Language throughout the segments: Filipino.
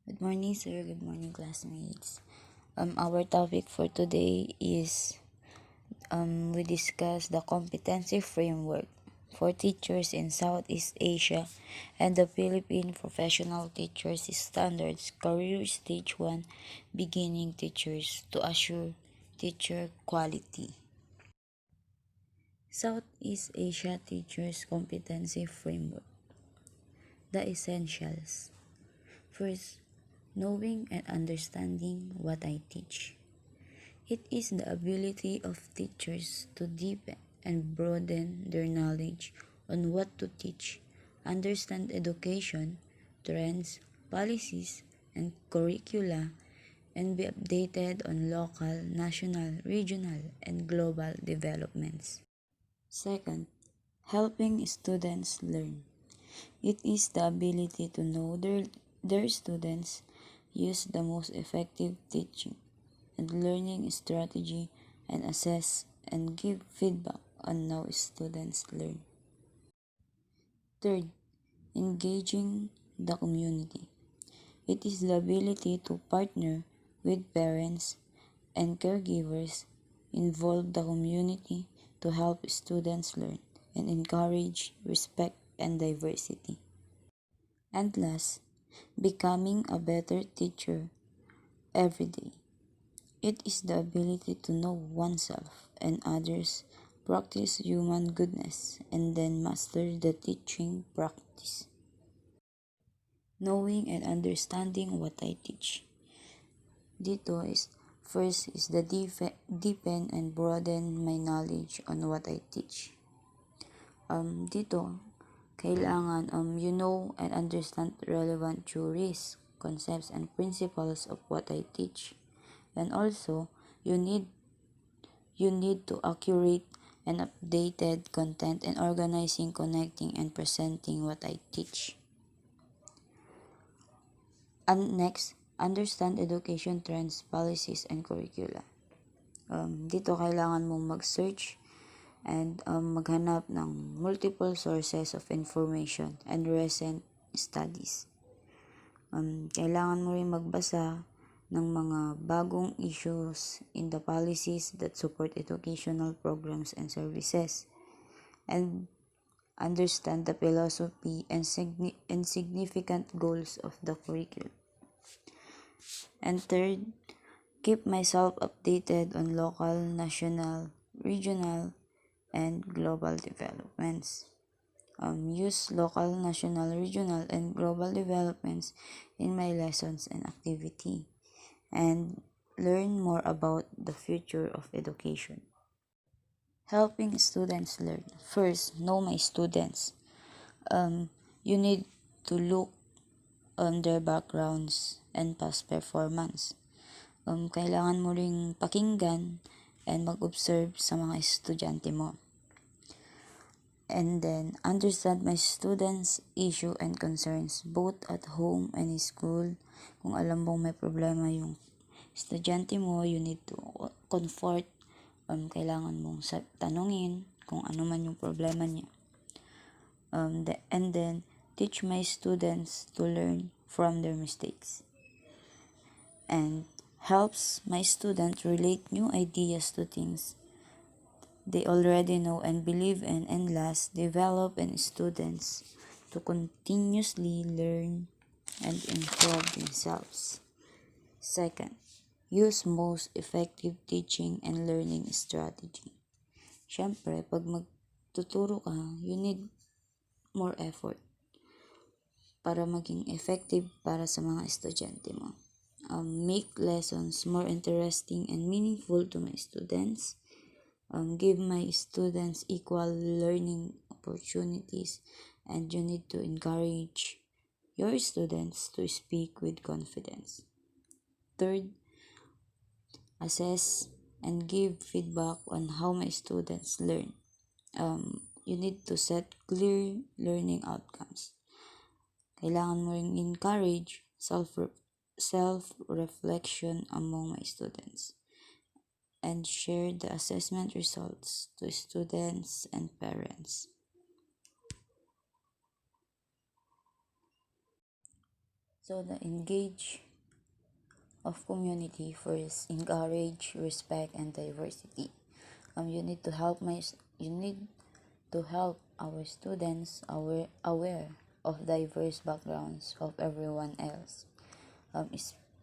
Good morning, sir. Good morning, classmates. Our topic for today is we discuss the competency framework for teachers in Southeast Asia and the Philippine Professional Teachers Standards Career Stage 1 Beginning Teachers to assure teacher quality. Southeast Asia Teachers Competency Framework. The essentials. First, knowing and understanding what I teach. It is the ability of teachers to deepen and broaden their knowledge on what to teach, understand education, trends, policies, and curricula, and be updated on local, national, regional, and global developments. Second, helping students learn. It is the ability to know their students use the most effective teaching and learning strategy and assess and give feedback on how students learn. Third, engaging the community. It is the ability to partner with parents and caregivers, involve the community to help students learn, and encourage respect and diversity. And last, becoming a better teacher every day. It is the ability to know oneself and others, practice human goodness, and then master the teaching practice. Knowing and understanding what I teach. Dito is first is the deepen and broaden my knowledge on what I teach. Dito, kailangan you know and understand relevant theories, concepts, and principles of what I teach. And also, you need to accurate and updated content and organizing, connecting, and presenting what I teach. And next, understand education trends, policies, and curricula. Dito kailangan mong mag-search and maghanap ng multiple sources of information and recent studies. Kailangan mo rin magbasa ng mga bagong issues in the policies that support educational programs and services, and understand the philosophy and significant goals of the curriculum. And third, keep myself updated on local, national, regional, and global developments. Use local, national, regional, and global developments in my lessons and activity, and learn more about the future of education. Helping students learn. First, know my students. You need to look on their backgrounds and past performance. Kailangan mo ring pakinggan and mag-observe sa mga estudyante mo. And then, understand my students' issue and concerns both at home and in school. Kung alam mong may problema yung estudyante mo, you need to comfort. Kailangan mong tanungin kung ano man yung problema niya. And then, teach my students to learn from their mistakes. And helps my students relate new ideas to things they already know and believe in. And last, develop in students to continuously learn and improve themselves. Second, use most effective teaching and learning strategy. Siyempre, pag magtuturo ka, you need more effort para maging effective para sa mga estudyante mo. Make lessons more interesting and meaningful to my students. Give my students equal learning opportunities, and you need to encourage your students to speak with confidence. Third, assess and give feedback on how my students learn. You need to set clear learning outcomes. Kailangan mo ring encourage self-reflection among my students, and share the assessment results to students and parents. So the engage of community first encourage respect and diversity. You need to help our students aware of diverse backgrounds of everyone else.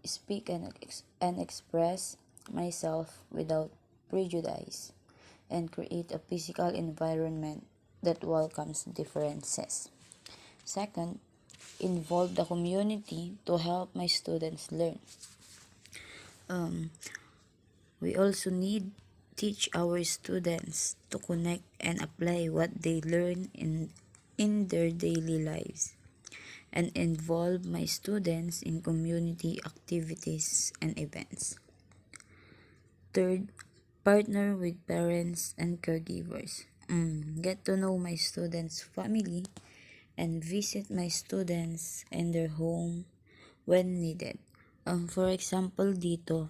Speak and express myself without prejudice and create a physical environment that welcomes differences. Second, involve the community to help my students learn. We also need teach our students to connect and apply what they learn in their daily lives and involve my students in community activities and events. Third, partner with parents and caregivers. Get to know my students' family and visit my students in their home when needed. For example, dito,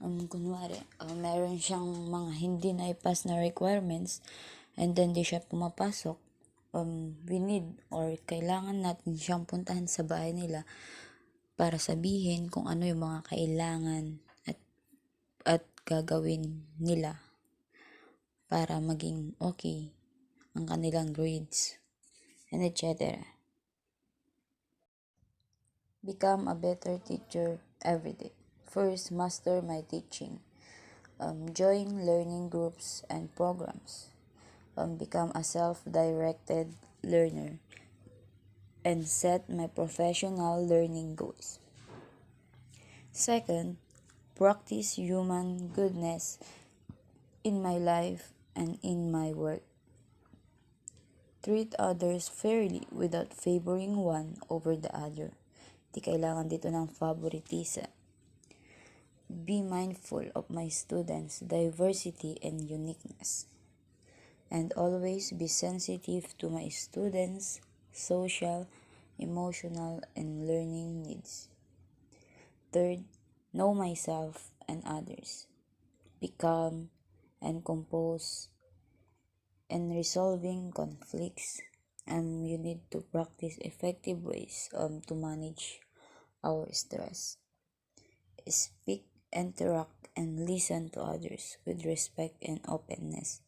kunwari, meron siyang mga hindi na-pass na requirements and then di siya pumapasok, we need or kailangan natin siyang puntahan sa bahay nila para sabihin kung ano yung mga kailangan at gagawin nila para maging okay ang kanilang grades and etc. Become a better teacher every day. First, master my teaching. Join learning groups and programs. Become a self-directed learner and set my professional learning goals. Second, practice human goodness in my life and in my work. Treat others fairly without favoring one over the other. Di kailangan dito ng favoritism. Be mindful of my students' diversity and uniqueness. And always be sensitive to my students' social, emotional, and learning needs. Third, know myself and others. Be calm and composed and resolving conflicts. And you need to practice effective ways to manage our stress. Speak, interact, and listen to others with respect and openness.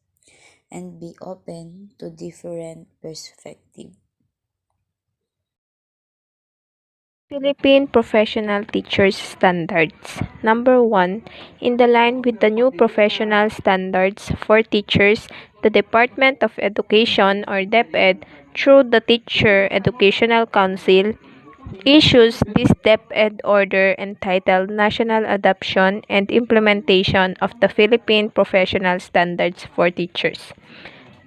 And be open to different perspectives. Philippine Professional Teachers Standards. Number 1. In the line with the new professional standards for teachers, the Department of Education or DepEd, through the Teacher Educational Council, issues this DepEd order entitled National Adoption and Implementation of the Philippine Professional Standards for Teachers.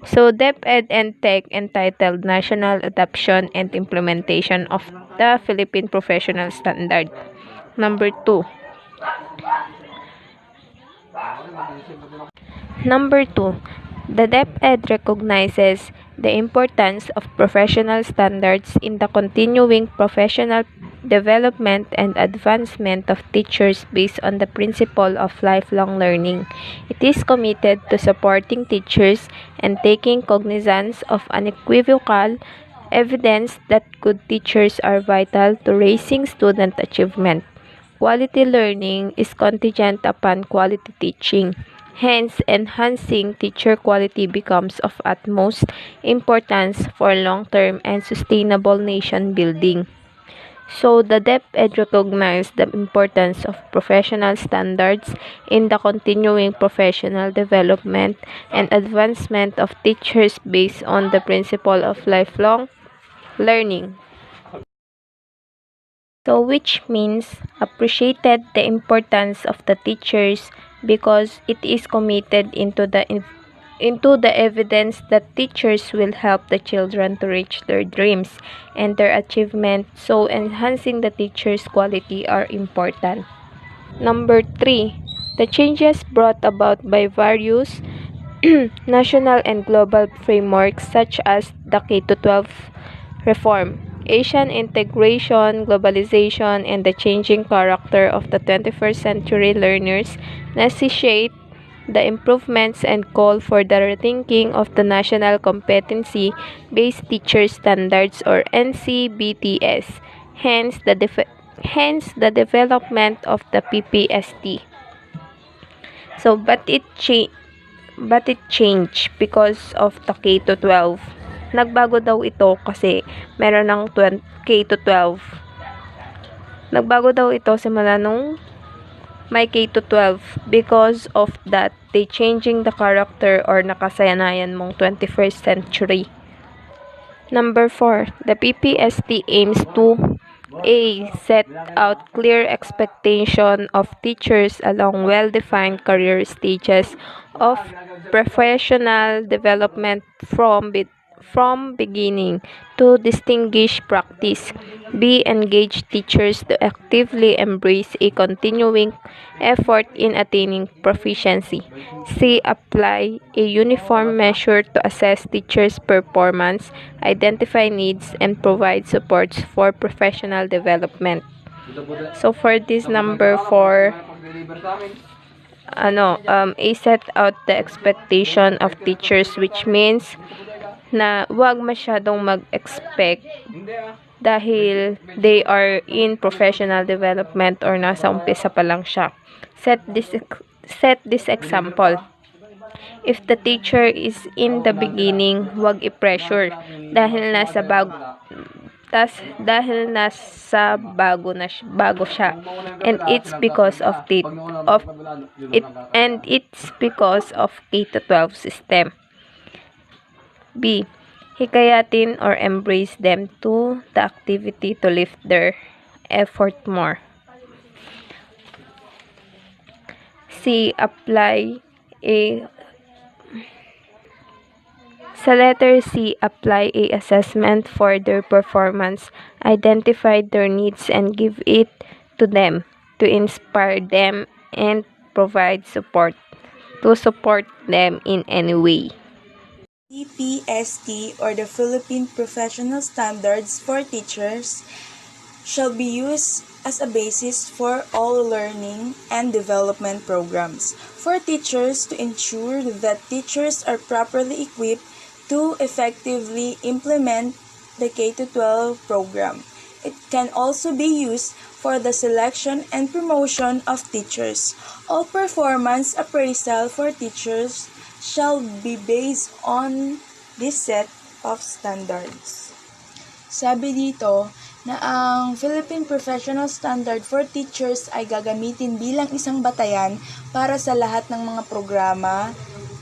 So, DepEd and Tech entitled National Adoption and Implementation of the Philippine Professional Standard. Number 2. The DepEd recognizes the importance of professional standards in the continuing professional development and advancement of teachers based on the principle of lifelong learning. It is committed to supporting teachers and taking cognizance of unequivocal evidence that good teachers are vital to raising student achievement. Quality learning is contingent upon quality teaching. Hence, enhancing teacher quality becomes of utmost importance for long-term and sustainable nation building. So, the DepEd recognized the importance of professional standards in the continuing professional development and advancement of teachers based on the principle of lifelong learning. So, which means appreciated the importance of the teachers because it is committed into the evidence that teachers will help the children to reach their dreams and their achievement, so enhancing the teachers' quality are important. Number 3. The changes brought about by various national and global frameworks such as the K-12 reform, Asian integration, globalization, and the changing character of the 21st century learners necessitate the improvements and call for the rethinking of the National Competency-Based Teacher Standards or NCBTS. hence the development of the PPST. So, but it changed because of the K to 12. Nagbago daw ito kasi meron ng K to 12. Nagbago daw ito simula nung may K to 12 because of that they changing the character or nakasanayan mong 21st century. Number 4, the PPST aims to A. Set out clear expectation of teachers along well-defined career stages of professional development from beginning to distinguish practice. B. Engage teachers to actively embrace a continuing effort in attaining proficiency. C. Apply a uniform measure to assess teachers' performance, identify needs, and provide supports for professional development. So for this number 4, A set out the expectation of teachers, which means na wag masyadong mag-expect dahil they are in professional development or nasa umpisa pa lang siya. Set this example. If the teacher is in the beginning, wag i-pressure dahil bago siya, and it's because of K to 12 system. B. Hikayatin or embrace them to the activity to lift their effort more. C. Sa letter C, apply a assessment for their performance, identify their needs, and give it to them to inspire them and provide support them in any way. PPST, or the Philippine Professional Standards for Teachers, shall be used as a basis for all learning and development programs for teachers to ensure that teachers are properly equipped to effectively implement the K-12 program. It can also be used for the selection and promotion of teachers. All performance appraisal for teachers shall be based on this set of standards. Sabi dito na ang Philippine Professional Standard for Teachers ay gagamitin bilang isang batayan para sa lahat ng mga programa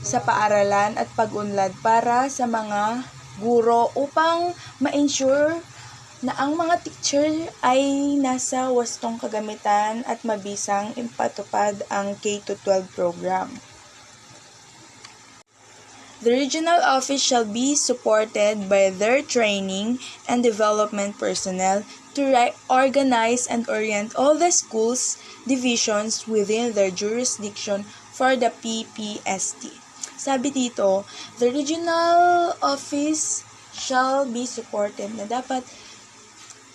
sa paaralan at pag-unlad para sa mga guro upang ma-ensure na ang mga teacher ay nasa wastong kagamitan at mabisang ipatupad ang K-12 program. The regional office shall be supported by their training and development personnel to organize and orient all the schools divisions within their jurisdiction for the PPST. Sabi dito, the regional office shall be supported, na dapat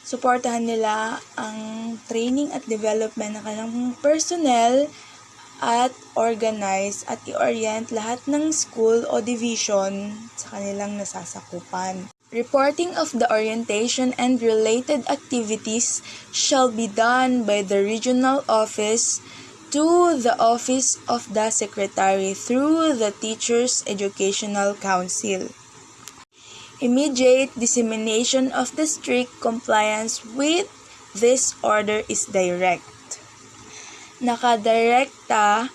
suportahan nila ang training at development ng kanilang personnel at organize at i-orient lahat ng school o division sa kanilang nasasakupan. Reporting of the orientation and related activities shall be done by the regional office to the office of the secretary through the Teachers Educational Council. Immediate dissemination of the strict compliance with this order is direct. Nakadirekta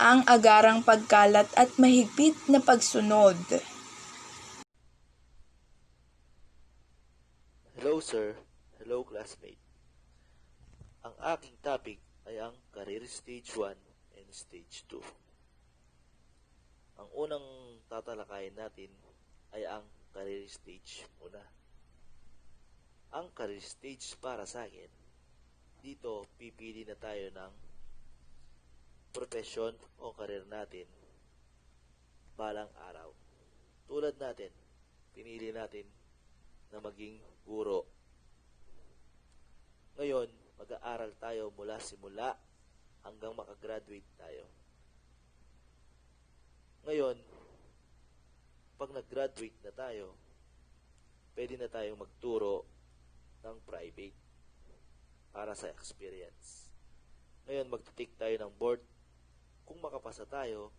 ang agarang pagkalat at mahigpit na pagsunod. Hello sir, hello classmate. Ang aking topic ay ang Career Stage 1 and Stage 2. Ang unang tatalakayin natin ay ang Career Stage muna. Ang Career Stage para sa akin, dito pipili na tayo ng profession o career natin balang araw. Tulad natin, pinili natin na maging guro. Ngayon, mag-aaral tayo mula simula hanggang makagraduate tayo. Ngayon, pag nag-graduate na tayo, pwede na tayong magturo ng private. para sa experience. Ngayon, magte-take tayo ng board. Kung makapasa tayo,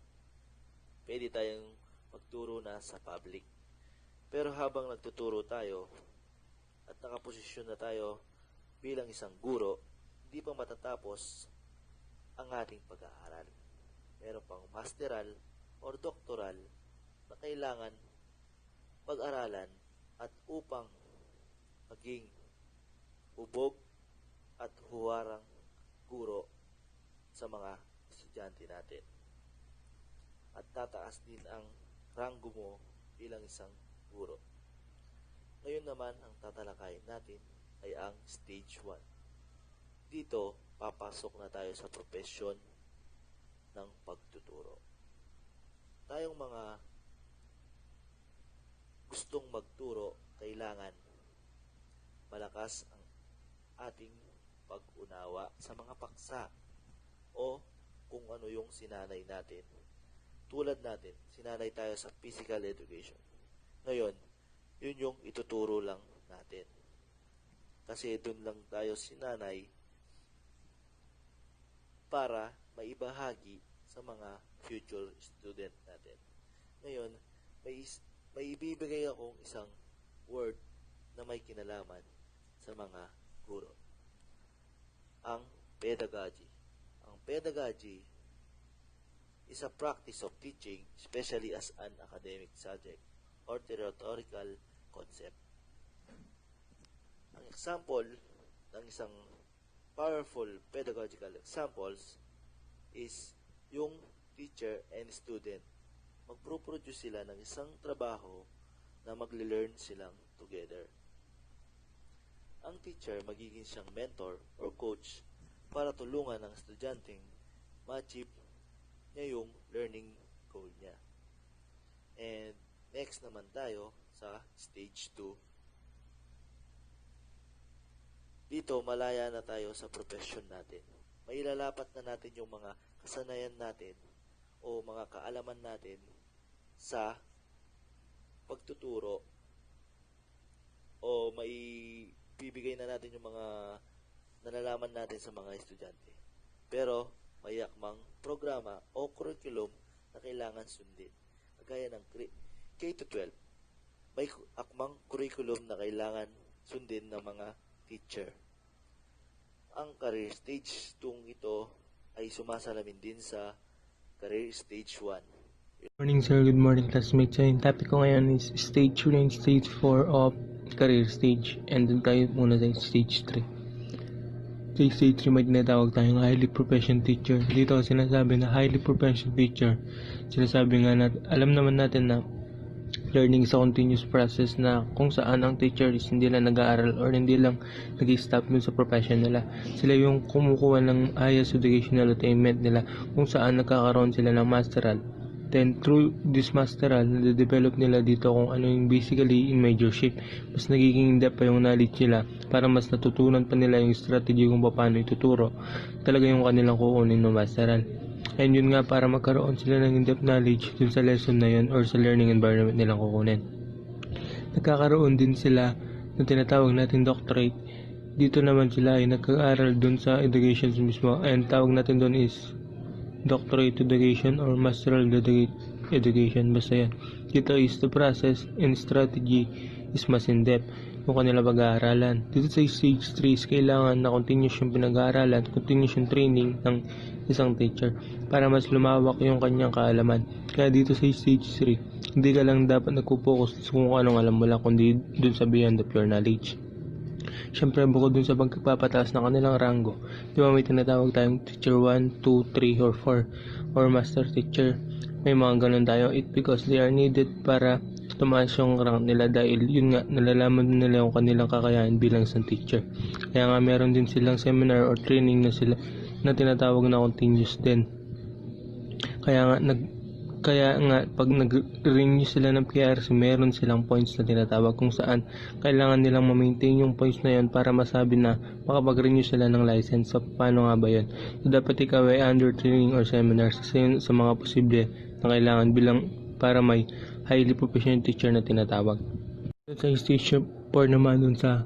pwede tayong magturo na sa public. Pero habang nagtuturo tayo at nakaposisyon na tayo bilang isang guro, hindi pa matatapos ang ating pag-aaral. Meron pang masteral or doctoral na kailangan pag-aralan at upang maging hubog at huwarang guro sa mga estudyante natin. At tataas din ang ranggo mo bilang isang guro. Ngayon naman, ang tatalakayin natin ay ang stage 1. Dito, papasok na tayo sa profession ng pagtuturo. Tayong mga gustong magturo, kailangan malakas ang ating pag-unawa sa mga paksa o kung ano yung sinanay natin. Tulad natin, sinanay tayo sa physical education. Ngayon, yun yung ituturo lang natin. Kasi dun lang tayo sinanay para maibahagi sa mga future student natin. Ngayon, may ibibigay akong isang word na may kinalaman sa mga guro. Ang pedagogy. Ang pedagogy is a practice of teaching, especially as an academic subject or theoretical concept. Ang example ng isang powerful pedagogical examples is yung teacher and student. Magpro-produce sila ng isang trabaho na magle-learn silang together. Ang teacher magiging siyang mentor or coach para tulungan ang estudyanteng ma-achieve niya yung learning goal niya. And next naman tayo sa stage 2. Dito, malaya na tayo sa profession natin. Mailalapat na natin yung mga kasanayan natin o mga kaalaman natin sa pagtuturo o may bibigay na natin yung mga nalalaman natin sa mga estudyante. Pero may akmang programa o curriculum na kailangan sundin. Kagaya ng K-12, may akmang curriculum na kailangan sundin ng mga teacher. Ang career stage 2 ito ay sumasalamin din sa career stage 1. Good morning sir, good morning classmates. Yung topic ko ngayon is stage 3 and stage 4 of career stage. And dun tayo muna sa stage 3. Sa stage 3 may tinatawag tayong highly professional teacher. Dito sinasabi na highly professional teacher. Sinasabi nga natin, alam naman natin na learning is a continuous process na kung saan ang teacher is hindi lang nag-aaral or hindi lang nag-stop dun sa profession nila. Sila yung kumukuha ng highest educational attainment nila kung saan nagkakaroon sila ng masteral. Then through this masteral, nade-develop nila dito kung ano yung basically in majorship. Mas nagiging in-depth pa yung knowledge nila para mas natutunan pa nila yung strategy kung paano ituturo. Talaga yung kanilang kukunin ng masteral. And yun nga para magkaroon sila ng in-depth knowledge dun sa lesson na yun or sa learning environment nilang kukunin. Nagkakaroon din sila ng tinatawag natin doctorate. Dito naman sila ay nag-aaral dun sa education mismo and tawag natin dun is doctorate education or masteral education. Basta yan. Dito is the process and strategy is mas in-depth yung kanila pag-aaralan. Dito sa stage 3 is kailangan na continuous yung pinag-aaralan, continuous yung training ng isang teacher para mas lumawak yung kanyang kaalaman. Kaya dito sa stage 3, hindi ka lang dapat nagpo-focus kung anong alam mo lang, kundi dun sa beyond the pure knowledge. Siyempre, bukod dun sa pagpapataas ng kanilang rango, di ba may tinatawag tayong teacher 1, 2, 3, or 4, or master teacher. May mga ganun tayo. It because they are needed para tumaas yung rank nila dahil yun nga, nalalaman nila yung kanilang kakayahan bilang isang teacher. Kaya nga, meron din silang seminar or training na sila na tinatawag na continuous din. Kaya nga pag nag-renew sila ng PRC, meron silang points na tinatawag kung saan kailangan nilang ma-maintain yung points na yun para masabi na makapag-renew sila ng license. So, paano nga ba yun? So, dapat ikaw ay under training or seminars kasi yun sa mga posible na kailangan bilang para may highly professional teacher na tinatawag. Sa stage 4 naman dun sa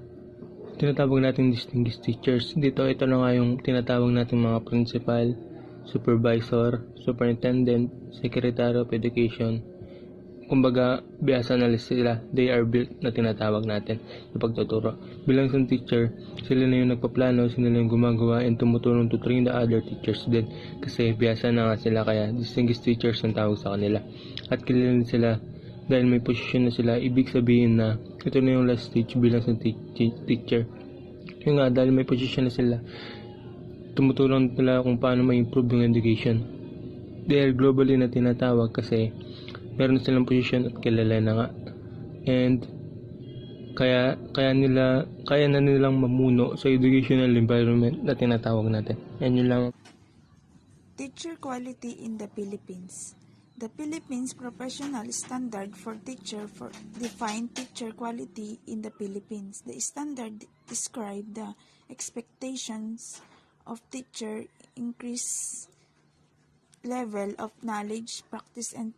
tinatawag natin distinguished teachers. Ito na nga yung tinatawag natin mga principal, supervisor, superintendent, secretary of education. Kumbaga, biyasa na sila. They are built na tinatawag natin sa pagtuturo. Bilang isang teacher, sila na yung nagpaplano, sila na yung gumagawa and tumutulong to train the other teachers din. Kasi biyasa na nga sila, kaya distinguished teachers ang tawag sa kanila. At kilala sila dahil may posisyon na sila. Ibig sabihin na ito na yung last stage bilang isang teacher. Yung nga, dahil may posisyon na sila, tumutulong nila kung paano ma-improve yung education. They are globally na tinatawag kasi meron silang posisyon at kilala na nga. And kaya na nilang mamuno sa educational environment na tinatawag natin. Yan yun lang. Teacher quality in the Philippines. The Philippines Professional Standard for Teacher define teacher quality in the Philippines. The standard describe the expectations of teacher, increase level of knowledge, practice, and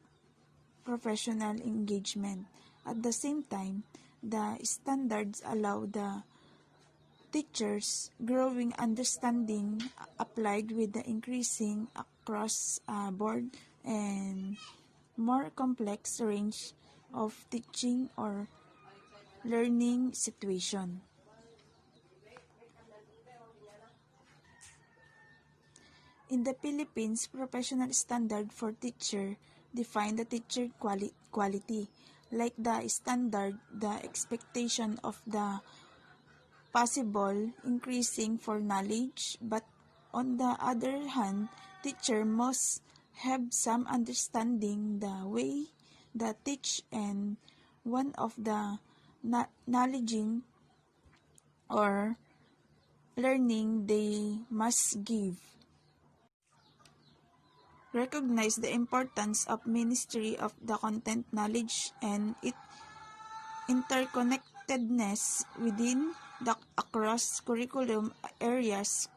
professional engagement. At the same time, the standards allow the teachers growing understanding applied with the increasing across board and more complex range of teaching or learning situation. In the Philippines, professional standard for teacher define the teacher quality. Like the standard, the expectation of the possible increasing for knowledge, but on the other hand, teacher must have some understanding the way they teach and one of the knowledge or learning they must give. Recognize the importance of ministry of the content knowledge and its interconnectedness within the across curriculum areas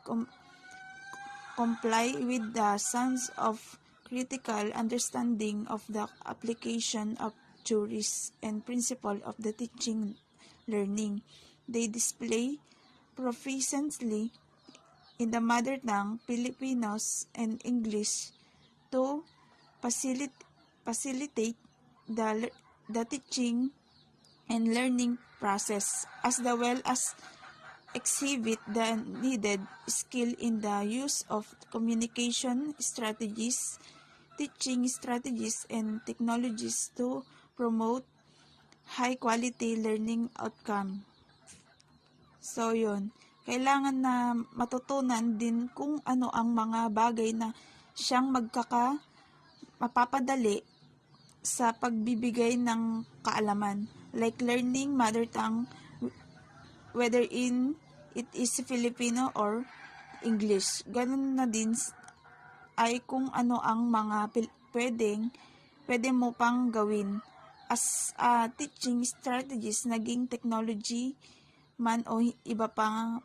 comply with the sense of critical understanding of the application of theories and principle of the teaching learning. They display proficiency in the mother tongue, Filipinos, and English to facilitate the teaching and learning process, as well as exhibit the needed skill in the use of communication strategies, teaching strategies, and technologies to promote high-quality learning outcome. So, yun. Kailangan na matutunan din kung ano ang mga bagay na siyang mapapadali sa pagbibigay ng kaalaman. Like learning mother tongue, whether it is Filipino or English. Ganun na din ay kung ano ang mga pwede mo pang gawin as teaching strategies, naging technology man o iba pang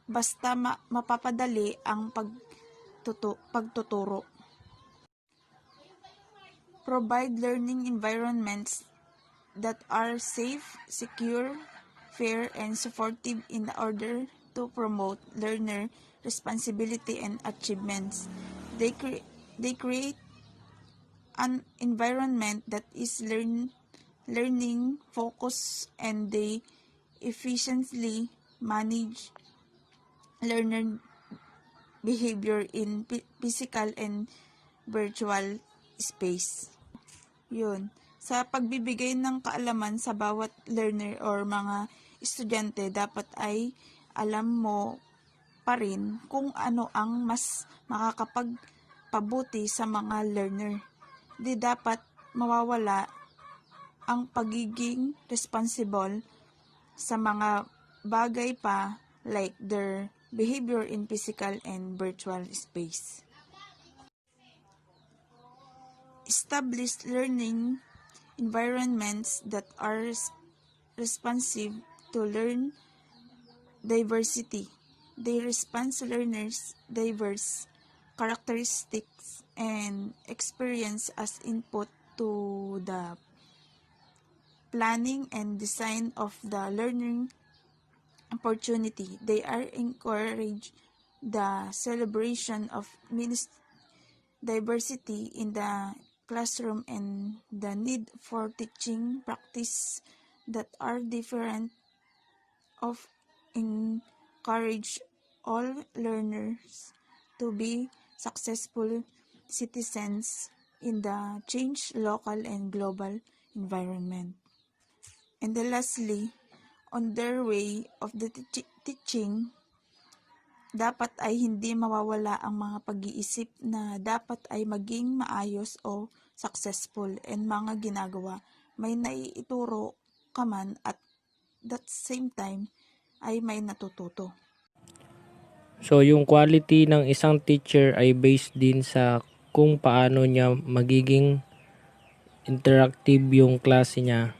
basta mapapadali ang pagtuturo. Provide learning environments that are safe, secure, fair, and supportive in order to promote learner responsibility and achievements. They create an environment that is learning focused, and they efficiently manage learner behavior in physical and virtual space. Yun. Sa pagbibigay ng kaalaman sa bawat learner or mga estudyante, dapat ay alam mo pa rin kung ano ang mas makakapagpabuti sa mga learner. Di dapat mawawala ang pagiging responsible sa mga bagay pa like their behavior in physical and virtual space. Establish learning environments that are responsive to learn diversity. They respond to learners' diverse characteristics and experience as input to the planning and design of the learning opportunity. They are encourage the celebration of diversity in the classroom and the need for teaching practice that are different of encourage all learners to be successful citizens in the changed local and global environment. And then lastly, on their way of the teaching, dapat ay hindi mawawala ang mga pag-iisip na dapat ay maging maayos o successful and mga ginagawa. May naiituro ka man at that same time ay may natututo. So, yung quality ng isang teacher ay based din sa kung paano niya magiging interactive yung klase niya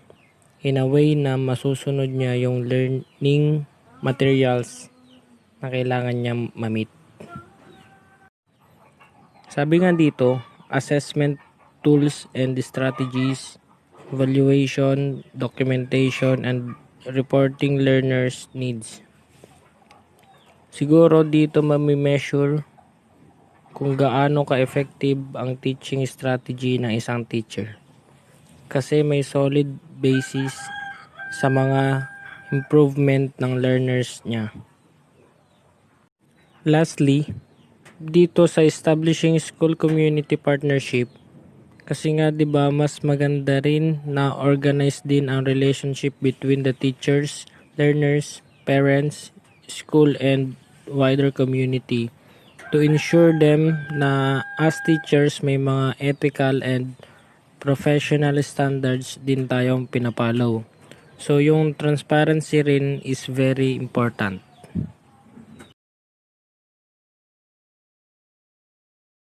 in a way na masusunod niya yung learning materials na kailangan niya ma-meet. Sabi nga dito, assessment tools and strategies, evaluation, documentation, and reporting learners' needs. Siguro dito mami-measure kung gaano ka-effective ang teaching strategy ng isang teacher. Kasi may solid basis sa mga improvement ng learners niya. Lastly, dito sa establishing school community partnership, kasi nga 'di ba mas maganda rin na organized din ang relationship between the teachers, learners, parents, school and wider community to ensure them na as teachers may mga ethical and professional standards din tayong pinapollow. So yung transparency rin is very important.